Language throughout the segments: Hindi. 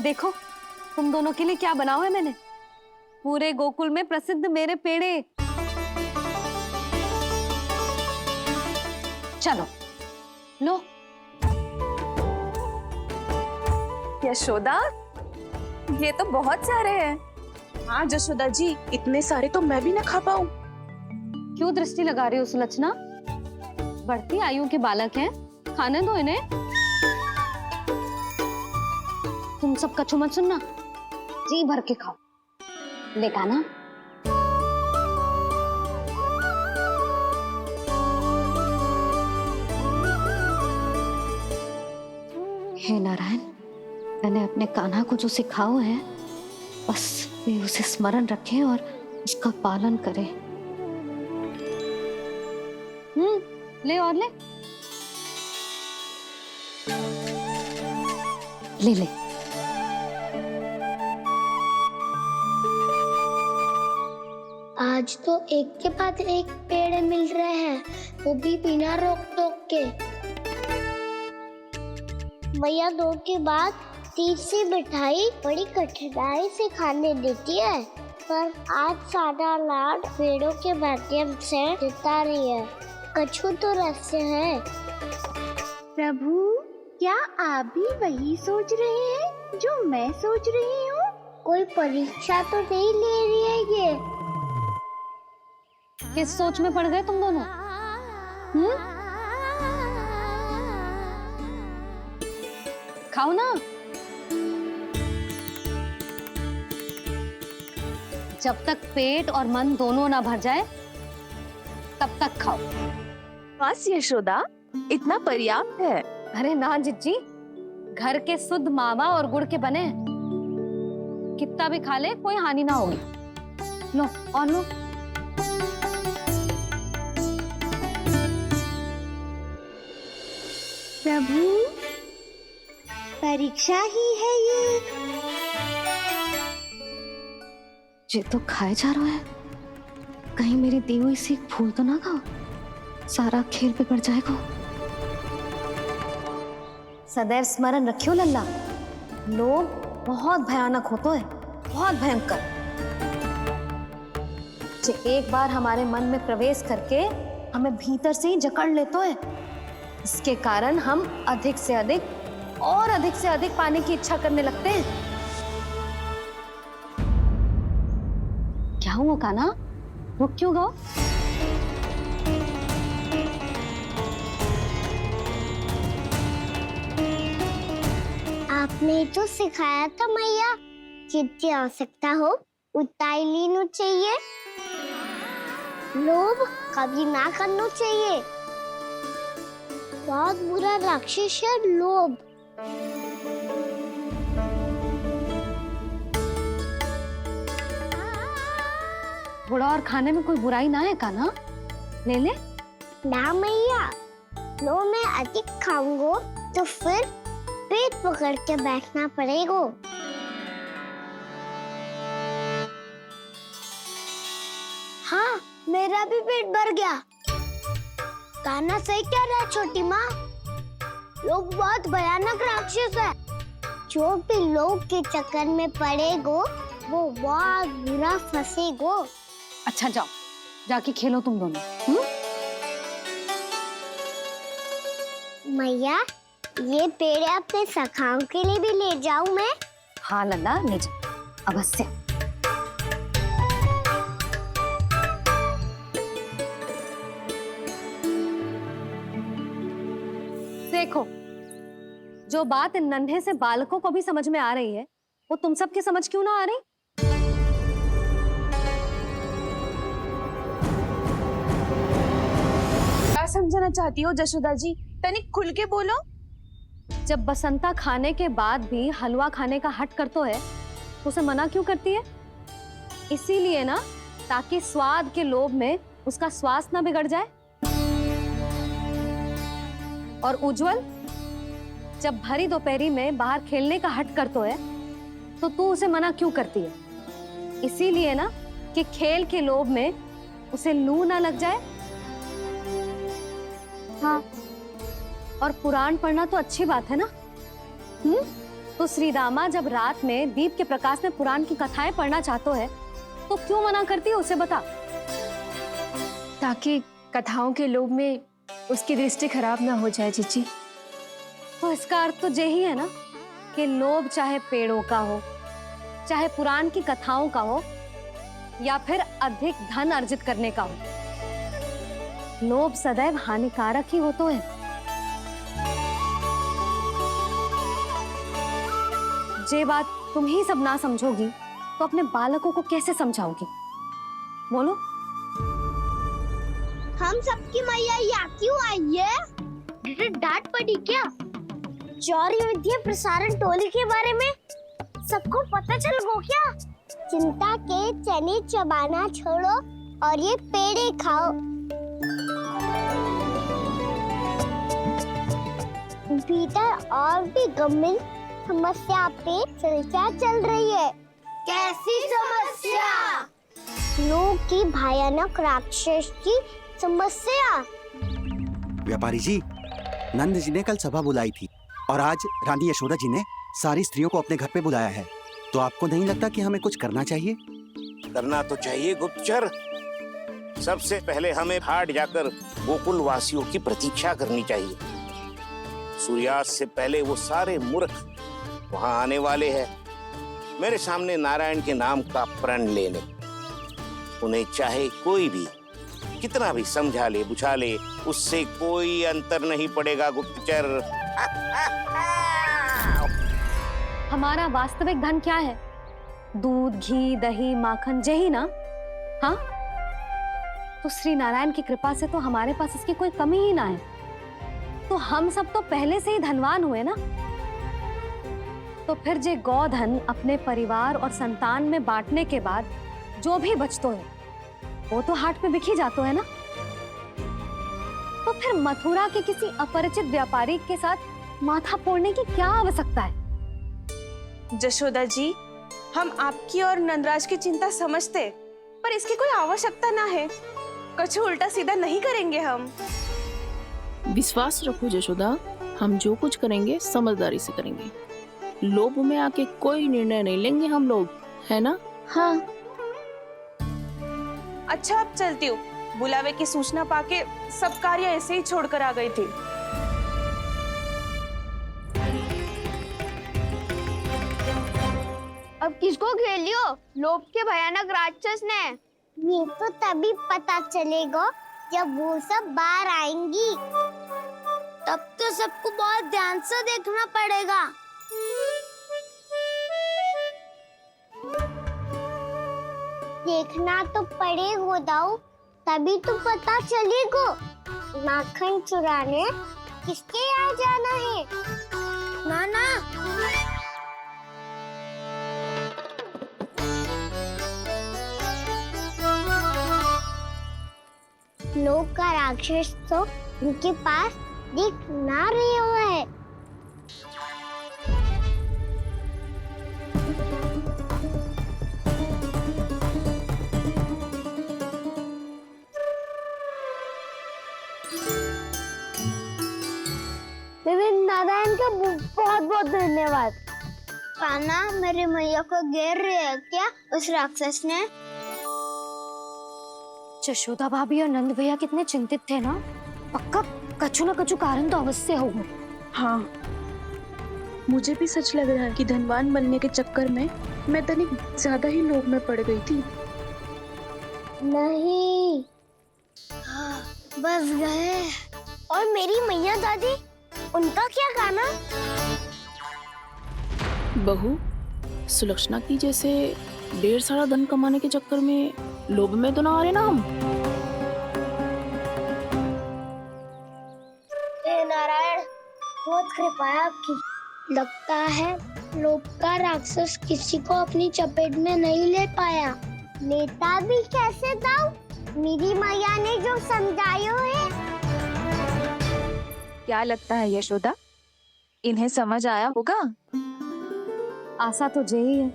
देखो तुम दोनों के लिए क्या बनाओ है मैंने। पूरे गोकुल में प्रसिद्ध मेरे पेड़े। चलो लो। यशोदा, ये तो बहुत सारे हैं। हाँ यशोदा जी, इतने सारे तो मैं भी ना खा पाऊँ। क्यों दृष्टि लगा रही हो सुलक्षणा? बढ़ती आयु के बालक हैं, खाने दो इन्हें। तुम सब कछु मत सुनना, जी भर के खाओ। देखा ना। हे नारायण, मैंने अपने कान्हा को जो सिखाओ है, बस वे उसे स्मरण रखे और उसका पालन करे। ले और ले। ले ले। आज तो एक के बाद एक पेड़ मिल रहे हैं, वो भी बिना रोक टोक के। मैया दो के बाद तीसरी मिठाई बड़ी कठिनाई से खाने देती है, पर आज सादा लाड पेड़ों के माध्यम से जिता रही है। कछु तो रहस्य है। प्रभु, क्या आप भी वही सोच रहे हैं जो मैं सोच रही हूँ? कोई परीक्षा तो नहीं ले रही है ये? किस सोच में पड़ गए तुम दोनों? खाओ ना। जब तक पेट और मन दोनों ना भर जाए तब तक खाओ। बस यशोदा, इतना पर्याप्त है। अरे ना जिज्जी, घर के शुद्ध मावा और गुड़ के बने, कितना भी खा ले कोई हानि ना होगी। लो और लो। प्रभु, परीक्षा ही है ये तो खाए जा रहा है। कहीं मेरी दी हुई सीख फूल तो ना खाओ, सारा खेल बिगड़ जाएगा। सदैव स्मरण रखियो लल्ला, लोग बहुत भयानक होते हैं, बहुत भयंकर। जो एक बार हमारे मन में प्रवेश करके हमें भीतर से ही जकड़ लेते हैं, इसके कारण हम अधिक से अधिक पाने की इच्छा करने लगते हैं। क्या हुआ कान्हा, रुक क्यों गए? आपने तो सिखाया था मैया, जितनी आवश्यकता हो उतना ही लेना चाहिए, लोभ कभी ना करना चाहिए। बहुत बुरा राक्षस है लोभ। बुरा और खाने में कोई बुराई ना है कान्हा, ले ले। ना मैया, लो मैं अधिक खाऊंगा तो फिर पेट पकड़ के बैठना पड़ेगा। हाँ, मेरा भी पेट भर गया। कान्हा सही कह रहा है छोटी माँ, लोग बहुत भयानक राक्षस है। जो भी लोग के चक्कर में पड़ेगो वो बहुत बुरा फंसेगो। अच्छा जाओ, जाके खेलो तुम दोनों। मैया, ये पेड़ अपने सखाओं के लिए भी ले जाऊं मैं? हाँ लल्ला, ले जाओ अवश्य। देखो, जो बात इन नन्हे से बालकों को भी समझ में आ रही है, वो तुम सबकी समझ क्यों ना आ रही? क्या समझाना चाहती हो यशोदा जी? तनिक खुल के बोलो। जब बसंता खाने के बाद भी हलवा खाने का हट करतो है, तो उसे मना क्यों करती है? इसीलिए ना, ताकि स्वाद के लोभ में उसका स्वास्थ्य ना बिगड़ जाए। और उज्जवल, जब भरी दोपहरी में बाहर खेलने का हट करतो है, तो तू उसे मना क्यों करती है? इसीलिए ना, कि खेल के लोभ में उसे लू ना लग जाए। हाँ, और पुराण पढ़ना तो अच्छी बात है ना। तो श्री रामा जब रात में दीप के प्रकाश में पुराण की कथाएं पढ़ना चाहते है तो क्यों मना करती है, उसे बता। ताकि कथाओं के लोभ में उसकी दृष्टि खराब ना हो जाए जीजी। तो इसका अर्थ तो यही है ना कि लोभ चाहे पेड़ों का हो, चाहे पुराण की कथाओं का हो, या फिर अधिक धन अर्जित करने का हो, लोभ सदैव हानिकारक ही होता है। जे बात तुम ही सब ना समझोगी तो अपने बालकों को कैसे समझाओगी? बोलो। हम सबकी मैया यहाँ क्यों आई है? डांट पड़ी क्या? चौरी विद्या प्रसारण टोली के बारे में सबको पता चल गो क्या? चिंता के चने चबाना छोड़ो और ये पेड़े खाओ। भीतर और भी गंभीर समस्या पे चर्चा चल रही है। कैसी समस्या? लोग की भयानक राक्षस की समस्या। व्यापारी जी, नंद जी ने कल सभा बुलाई थी और आज रानी यशोदा जी ने सारी स्त्रियों को अपने घर पे बुलाया है। तो आपको नहीं लगता कि हमें कुछ करना चाहिए? करना तो चाहिए गुप्तचर। सबसे पहले हमें हाट जाकर गोकुल वासियों की प्रतीक्षा करनी चाहिए। सूर्यास्त से पहले वो सारे मूर्ख वहां आने वाले हैं, मेरे सामने नारायण के नाम का प्रण लेने। उन्हें चाहे कोई भी कितना भी समझा ले बुझा ले, उससे कोई अंतर नहीं पड़ेगा गुप्तचर। हमारा वास्तविक धन क्या है? दूध, घी, दही, माखन, यही ना? हाँ, तो श्री नारायण की कृपा से तो हमारे पास इसकी कोई कमी ही ना है। तो हम सब तो पहले से ही धनवान हुए ना। तो फिर जे गोधन अपने परिवार और संतान में बांटने के बाद जो भी बचतो है वो तो हाट पे बिखी जातो है ना। तो फिर मथुरा के किसी अपरिचित व्यापारी के साथ माथा फोड़ने की क्या आवश्यकता है? जशोदा जी, हम आपकी और नंदराज की चिंता समझते, पर इसकी कोई आवश्यकता ना है। कुछ उल्टा सीधा नहीं करेंगे हम। विश्वास रखो जशोदा, हम जो कुछ करेंगे समझदारी से करेंगे। लोभ में आके कोई निर्णय नहीं लेंगे हम लोग, है ना? हाँ। अच्छा, अब चलती हूँ। बुलावे की सूचना पाके सब कार्य ऐसे ही छोड़कर आ गई थी। अब किसको खेलियो? लोभ के भयानक राक्षस ने। ये तो तभी पता चलेगा जब वो सब बाहर आएंगी। तब तो सबको बहुत ध्यान से देखना पड़ेगा। देखना तो पड़ेगा दाऊ, तभी तो पता चलेगा माखन चुराने किसके यहाँ जाना है। नाना, लोग का राक्षस तो उनके पास दिख ना रहे हुए है। नारायण का बहुत बहुत धन्यवाद। कान्हा, मेरी मैया को घेर रहे है क्या उस राक्षस ने? यशोदा भाभी और नंद भैया कितने चिंतित थे ना। पक्का कछु ना कछु कारण तो अवश्य होगा। हाँ, मुझे भी सच लग रहा है कि धनवान बनने के चक्कर में मैं तनिक ज्यादा ही लोभ में पड़ गई थी। नहीं, बस गए। और मेरी मैया दादी, उनका क्या गाना? बहू, सुलक्षणा की जैसे ढेर सारा धन कमाने के चक्कर में लोभ में तो ना आ रहे ना हम। हे नारायण, बहुत कृपा है आपकी। लगता है लोभ का राक्षस किसी को अपनी चपेट में नहीं ले पाया। लेता भी कैसे दाऊ? मेरी मैया ने जो समझायो है। क्या लगता है यशोदा, इन्हें समझ आया होगा? आशा तो यही है,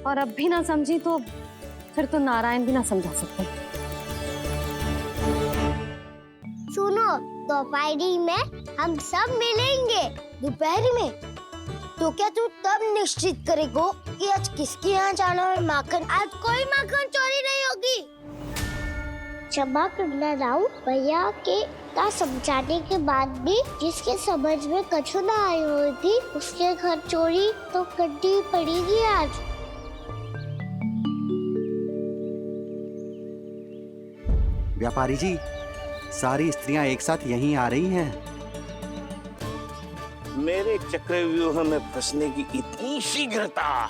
और अब भी ना समझी तो फिर तो नारायण भी ना समझा सकते। सुनो, दोपहरी में हम सब मिलेंगे। दोपहरी में? तो क्या तू तब निश्चित करेगा कि आज किसके यहाँ जाना है माखन? आज कोई माखन चोरी नहीं होगी। क्षमा करना राव, भैया के का समझाने के बाद भी जिसके समझ में कछु ना आई होगी उसके घर चोरी तो करनी पड़ेगी आज। व्यापारी जी, सारी स्त्रियां एक साथ यहीं आ रही हैं। मेरे चक्रव्यूह में फंसने की इतनी शीघ्रता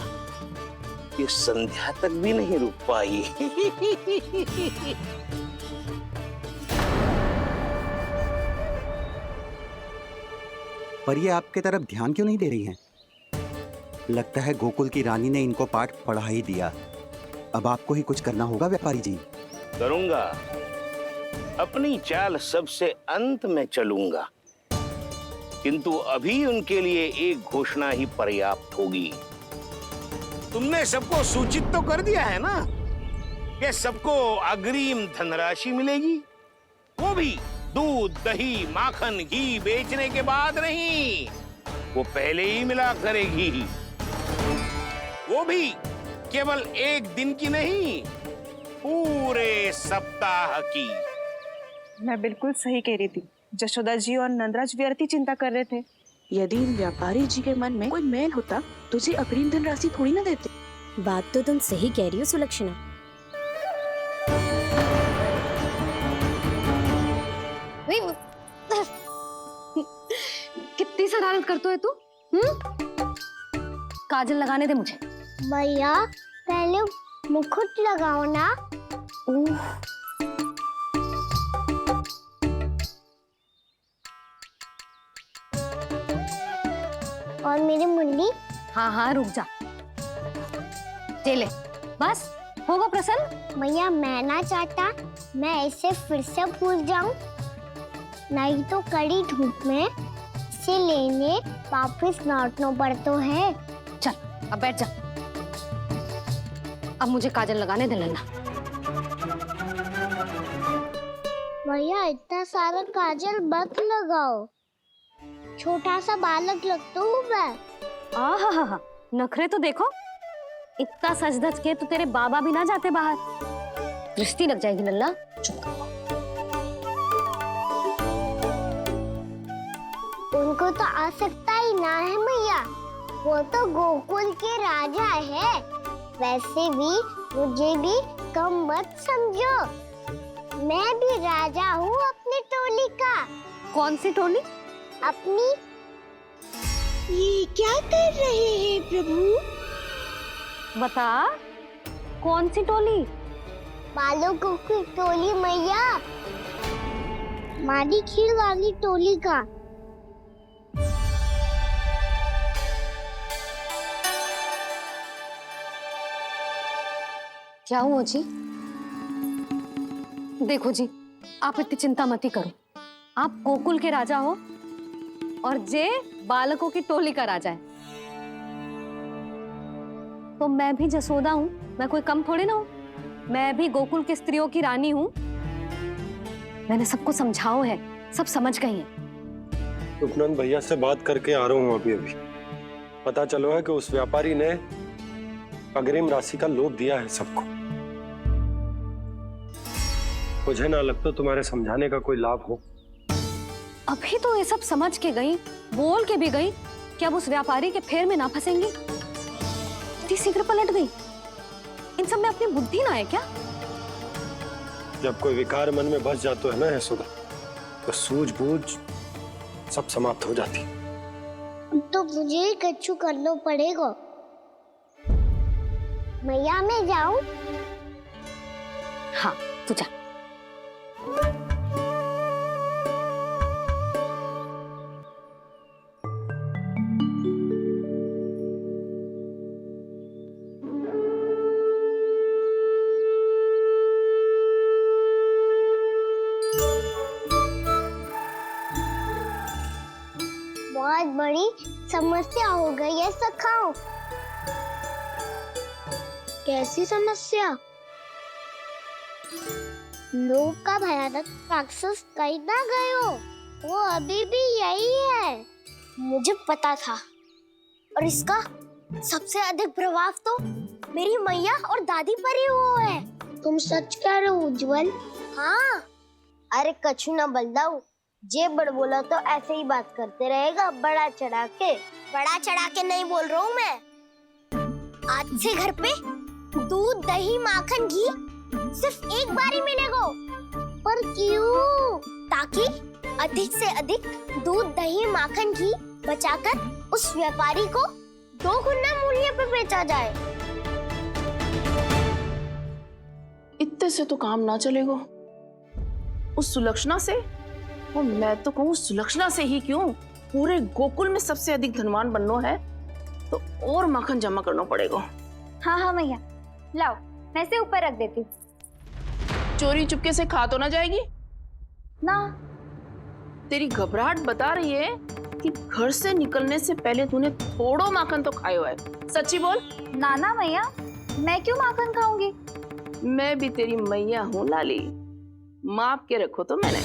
कि संध्या तक भी नहीं रुक पाई। पर ये आपके तरफ ध्यान क्यों नहीं दे रही हैं? लगता है गोकुल की रानी ने इनको पाठ पढ़ा ही दिया। अब आपको ही कुछ करना होगा व्यापारी जी। करूंगा, अपनी चाल सबसे अंत में चलूंगा, किंतु अभी उनके लिए एक घोषणा ही पर्याप्त होगी। तुमने सबको सूचित तो कर दिया है ना कि सबको अग्रिम धनराशि मिलेगी, वो भी दूध, दही, माखन, घी बेचने के बाद नहीं, वो पहले ही मिला करेगी। वो भी केवल एक दिन की नहीं, पूरे सप्ताह की। मैं बिल्कुल सही कह रही थी। जशोदा जी और नंदराज व्यर्थ ही चिंता कर रहे थे। यदि इन व्यापारी जी के मन में कोई मैल होता तो जी अग्रिम धनराशि थोड़ी ना देते। बात तो तुम सही कह रही हो सुलक्षणा। कितनी शरारत करते हो तू? काजल लगाने दे मुझे। भैया पहले मुकुट लगाओ ना। और मेरी मुन्नी? हाँ हाँ रुक जा, ये ले, बस होगा प्रसन्न। भैया मैं ना चाहता मैं ऐसे फिर से भूल जाऊं, नहीं तो कड़ी धूप में इसे लेने वापस लौटना पड़ता है। चल अब बैठ जा, अब मुझे काजल लगाने दे लेना। भैया इतना सारा काजल मत लगाओ, छोटा सा बालक लगता हूँ मैं। आहा, नखरे तो देखो, इतना सज धज के तो तेरे बाबा भी ना जाते बाहर, दृष्टि लग जाएगी नल्ला। उनको तो आ सकता ही ना है भैया, वो तो गोकुल के राजा है। वैसे भी मुझे भी कम मत समझो, मैं भी राजा हूँ अपनी टोली का। कौन सी टोली? अपनी। ये क्या कर रहे हैं प्रभु? बता, कौन सी टोली? बालकों की टोली मैया, मारी खीर वाली टोली का। क्या हुआ जी? देखो जी, आप इतनी चिंता मत ही करो। आप गोकुल के राजा हो और जे बालकों की टोली का राजा है, तो मैं भी जसोदा हूँ, मैं कोई कम थोड़ी ना हूँ। मैं भी गोकुल की स्त्रियों की रानी हूँ। मैंने सबको समझाओ है, सब समझ गई हैं। उपनंद भैया से बात करके आ रहा हूँ अभी। पता चलो है कि उस व्यापारी ने अग्रिम राशि का लोभ दिया है सबको। मुझे ना लगता तुम्हारे समझाने का कोई लाभ हो। अभी तो ये सब समझ के गई, बोल के भी गई कि अब उस व्यापारी के फेर में ना फंसेंगी। इतनी शीघ्र पलट गई, इन सब में अपनी बुद्धि ना है क्या? जब कोई विकार मन में बस जाता है ना यशोदा, तो सूझबूझ सब समाप्त हो जाती। तो मुझे ही कच्चू करना पड़ेगा। मैया मैं जाऊं? हाँ तू जा। बहुत बड़ी समस्या हो गई है सखाओ। कैसी समस्या? लोभ का भयानक राक्षस कहीं ना गए हो, वो अभी भी यही है। मुझे पता था, और इसका सबसे अधिक प्रभाव तो मेरी मैया और दादी पर ही हुआ है। तुम सच कह रहे हो उज्जवल? हाँ। अरे कछु ना बलदाऊ, जे बड़ बोला तो ऐसे ही बात करते रहेगा बड़ा चढ़ा के। बड़ा चढ़ा के नहीं बोल रहा हूँ मैं। आज से घर पे दूध दही माखन घी सिर्फ एक बार ही मिलेगा। पर क्यों? ताकि अधिक से अधिक दूध दही माखन घी बचाकर उस व्यापारी को 2 गुना मूल्य पे बेचा जाए। इतने से तो काम ना चलेगा। उस सुलक्षणा से, और मैं तो कहूँ सुलक्षणा से ही क्यों, पूरे गोकुल में सबसे अधिक धनवान बनना है तो और माखन जमा करना पड़ेगा। हाँ हाँ मैया, लाओ मैं इसे ऊपर रख देती हूँ। चोरी चुपके से खा तो ना जाएगी ना? तेरी घबराहट बता रही है कि घर से निकलने से पहले तूने थोड़ा माखन तो खाया है। सच्ची बोल। ना ना मैया, मैं क्यों माखन खाऊंगी? मैं भी तेरी मैया हूँ लाली, माप के रखो तो मैंने।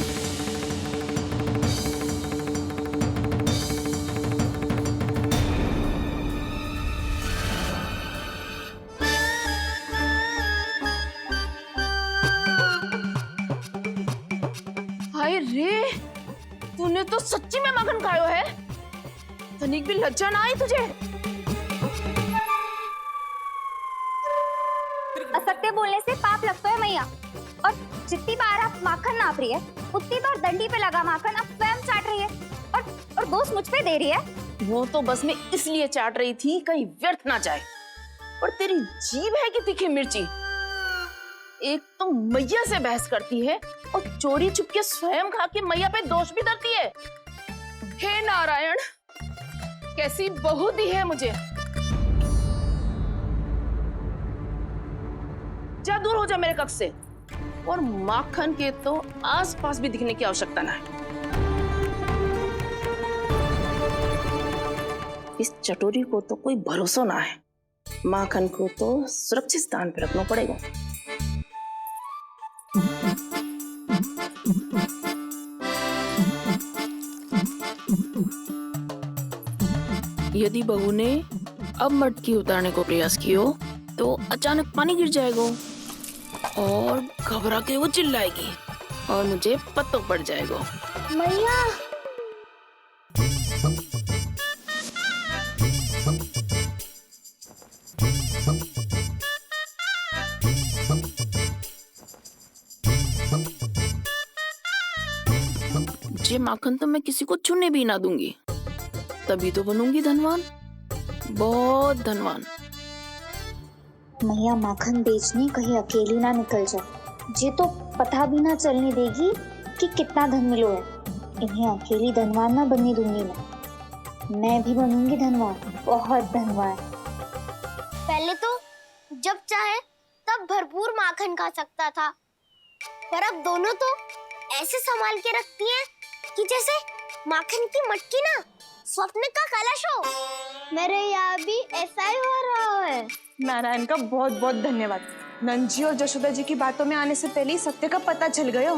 हाय रे, तूने तो सच्ची में माखन खायो है। तनिक भी लज्जा ना आई तुझे? असत्य बोलने से पाप लगता है मैया। और जितनी बार आप माखन नाप रही है उतनी बार डंडी पे लगा माखन आप स्वयं चाट रही है और दोष मुझ पे दे रही है। वो तो बस मैं इसलिए चाट रही थी कहीं व्यर्थ ना जाए। और तेरी जीभ है कि तीखी मिर्ची। एक तो मैया से बहस करती है और चोरी चुपके स्वयं खा के मैया पे दोष भी धरती है। हे नारायण, कैसी बहू दी है मुझे। जा, दूर हो जा मेरे कक्ष से। और माखन के तो आसपास भी दिखने की आवश्यकता ना है। इस चटोरी को तो कोई भरोसा ना है। माखन को तो सुरक्षित स्थान पर रखना पड़ेगा। यदि बहू ने अब मटकी उतारने को प्रयास किया तो अचानक पानी गिर जाएगा और घबरा के वो चिल्लाएगी और मुझे पता पड़ जाएगा। मैया, ये माखन तो मैं किसी को छूने भी ना दूंगी, तभी तो बनूंगी धनवान, बहुत धनवान। मैया माखन बेचने कहीं अकेली ना निकल जाए। ये तो पता भी ना चलने देगी कि कितना धन मिलो है। इन्हें अकेली धनवान ना बनने दूंगी मैं भी बनूंगी धनवान, बहुत धनवान। पहले तो जब चाहे तब भरपूर माखन खा सकता था, पर अब दोनों तो ऐसे संभाल के रखती हैं कि जैसे माखन की मटकी ना स्वप्न का कलश हो। मेरे यहाँ भी ऐसा ही हो रहा है। नारायण का बहुत बहुत धन्यवाद। नंद जी और जशोदा जी की बातों में आने से पहले ही सत्य का पता चल गया।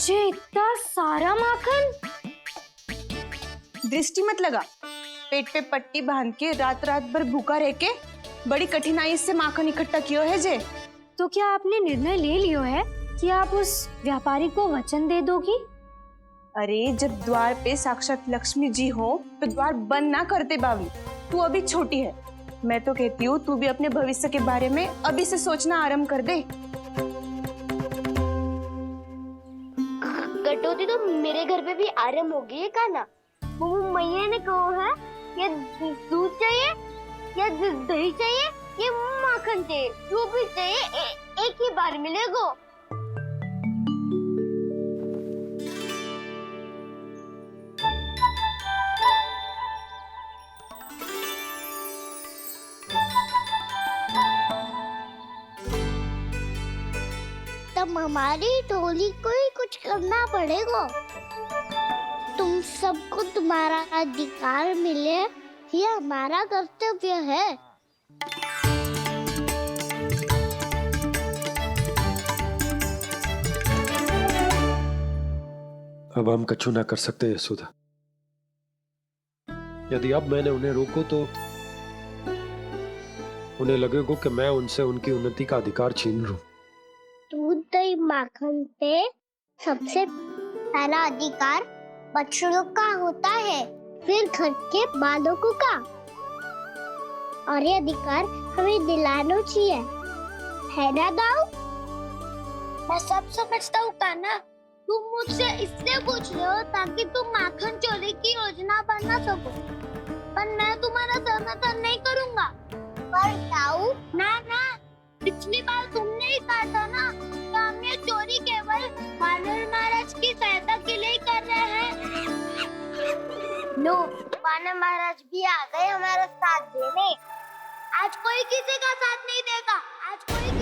ये इतना सारा माखन? दृष्टि मत लगा। पेट पे पट्टी बांध के रात रात भर भूखा रह के बड़ी कठिनाई से माखन इकट्ठा किया है जे। तो क्या आपने निर्णय ले लियो है कि आप उस व्यापारी को वचन दे दोगी? अरे जब द्वार पे साक्षात लक्ष्मी जी हो तो द्वार बंद ना करते बावली। तू अभी छोटी है। मैं तो कहती हूँ तू भी अपने भविष्य के बारे में अभी से सोचना आरंभ कर दे। कटौती तो मेरे घर पे भी आरंभ हो गई है का ना। वो मैया ने कहा है या दूध चाहिए या दही चाहिए या माखन चाहिए, जो भी चाहिए एक ही बार मिलेगा। तब हमारी टोली को ही कुछ करना पड़ेगा। तुम सबको तुम्हारा अधिकार मिले, ये हमारा कर्तव्य है। अब हम कछु ना कर सकते यशोदा। यदि अब मैंने उन्हें रोको तो उन्हें लगेगा कि मैं उनसे उनकी उन्नति का अधिकार छीन लूं। दूध दही माखन पे सबसे पहला अधिकार बछड़ों का होता है, फिर घर के बालकों का, और ये अधिकार हमें दिलाना चाहिए, है ना दाऊ? मैं सब समझता हूँ कान्हा, तुम मुझसे इसलिए पूछ रहे हो ताकि तुम माखन चोरी की योजना बना सको, पर मैं तुम्हारा समर्थन नहीं करूँगा। पर दाऊ, ना ना, पिछली बार तुमने ही कहा था ना कि हम ये चोरी केवल वानर महाराज की सहायता के लिए कर रहे हैं। लो, वानर महाराज भी आ गए हमारा साथ देने। आज कोई किसी का साथ नहीं देगा, आज कोई